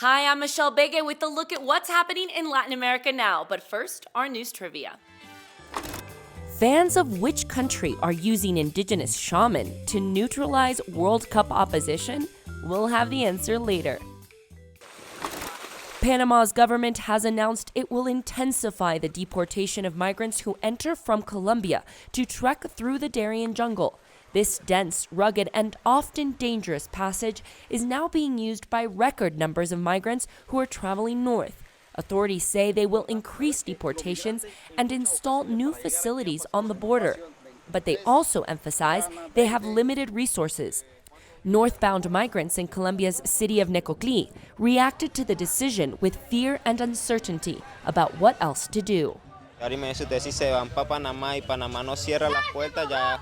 Hi, I'm Michelle Begue with a look at what's happening in Latin America now. But first, our news trivia. Fans of which country are using indigenous shaman to neutralize World Cup opposition? We'll have the answer later. Panama's government has announced it will intensify the deportation of migrants who enter from Colombia to trek through the Darien jungle. This dense, rugged, and often dangerous passage is now being used by record numbers of migrants who are traveling north. Authorities say they will increase deportations and install new facilities on the border. But they also emphasize they have limited resources. Northbound migrants in Colombia's city of Necoclí reacted to the decision with fear and uncertainty about what else to do. Ahora imagínense ustedes si se van para Panamá y Panamá no cierra las puertas, ya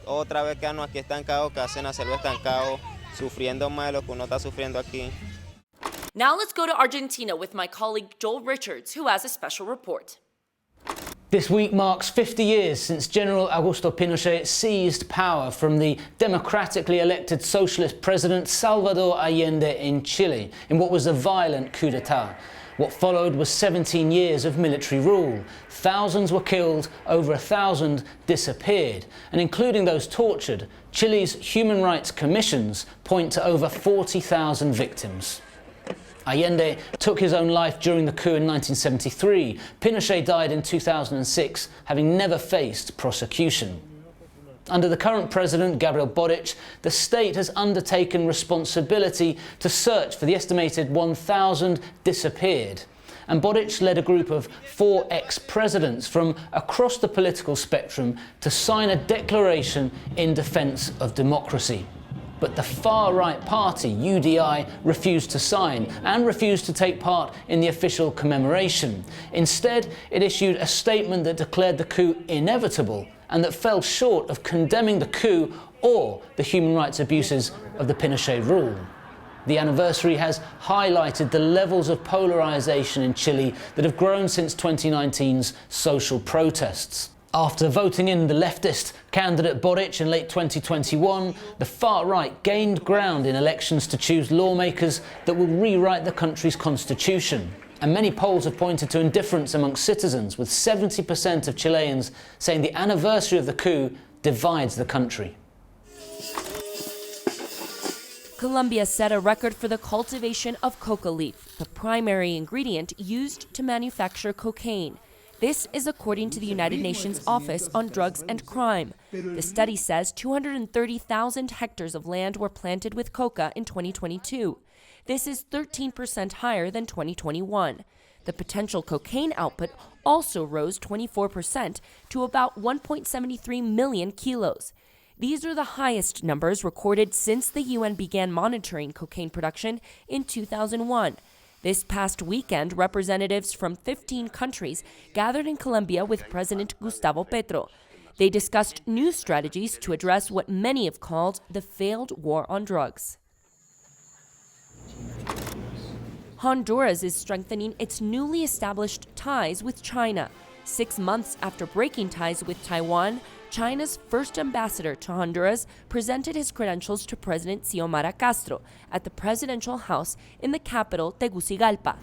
otra vez quedarnos aquí estancados, que hacen hacerlo estancado, sufriendo más de lo que uno está sufriendo aquí. Now let's go to Argentina with my colleague Joel Richards, who has a special report. This week marks 50 years since General Augusto Pinochet seized power from the democratically elected socialist president Salvador Allende in Chile in what was a violent coup d'etat. What followed was 17 years of military rule. Thousands were killed, over 1,000 disappeared, and including those tortured, Chile's human rights commissions point to over 40,000 victims. Allende took his own life during the coup in 1973. Pinochet died in 2006, having never faced prosecution. Under the current president, Gabriel Boric, the state has undertaken responsibility to search for the estimated 1,000 disappeared. And Boric led a group of 4 ex-presidents from across the political spectrum to sign a declaration in defence of democracy. But the far-right party, UDI, refused to sign and refused to take part in the official commemoration. Instead, it issued a statement that declared the coup inevitable and that fell short of condemning the coup or the human rights abuses of the Pinochet rule. The anniversary has highlighted the levels of polarisation in Chile that have grown since 2019's social protests. After voting in the leftist candidate Boric in late 2021, the far-right gained ground in elections to choose lawmakers that will rewrite the country's constitution. And many polls have pointed to indifference amongst citizens, with 70% of Chileans saying the anniversary of the coup divides the country. Colombia set a record for the cultivation of coca leaf, the primary ingredient used to manufacture cocaine. This is according to the United Nations Office on Drugs and Crime. The study says 230,000 hectares of land were planted with coca in 2022. This is 13% higher than 2021. The potential cocaine output also rose 24% to about 1.73 million kilos. These are the highest numbers recorded since the UN began monitoring cocaine production in 2001. This past weekend, representatives from 15 countries gathered in Colombia with President Gustavo Petro. They discussed new strategies to address what many have called the failed war on drugs. Honduras is strengthening its newly established ties with China. 6 months after breaking ties with Taiwan, China's first ambassador to Honduras presented his credentials to President Xiomara Castro at the presidential house in the capital, Tegucigalpa.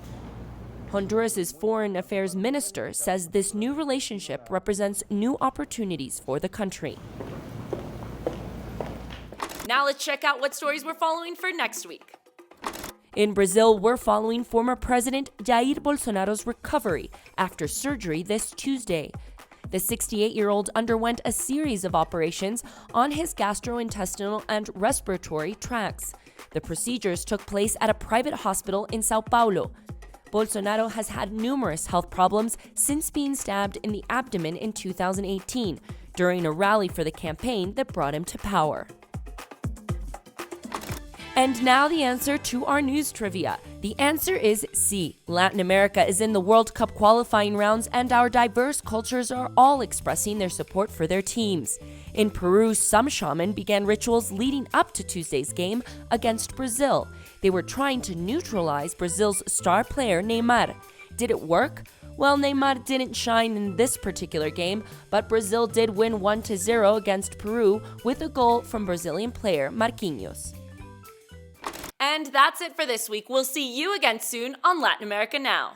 Honduras' foreign affairs minister says this new relationship represents new opportunities for the country. Now let's check out what stories we're following for next week. In Brazil, we're following former President Jair Bolsonaro's recovery after surgery this Tuesday. The 68-year-old underwent a series of operations on his gastrointestinal and respiratory tracts. The procedures took place at a private hospital in Sao Paulo. Bolsonaro has had numerous health problems since being stabbed in the abdomen in 2018 during a rally for the campaign that brought him to power. And now the answer to our news trivia. The answer is C. Latin America is in the World Cup qualifying rounds, and our diverse cultures are all expressing their support for their teams. In Peru, some shaman began rituals leading up to Tuesday's game against Brazil. They were trying to neutralize Brazil's star player Neymar. Did it work? Well, Neymar didn't shine in this particular game, but Brazil did win 1-0 against Peru with a goal from Brazilian player Marquinhos. And And that's it for this week. We'll see you again soon on Latin America Now.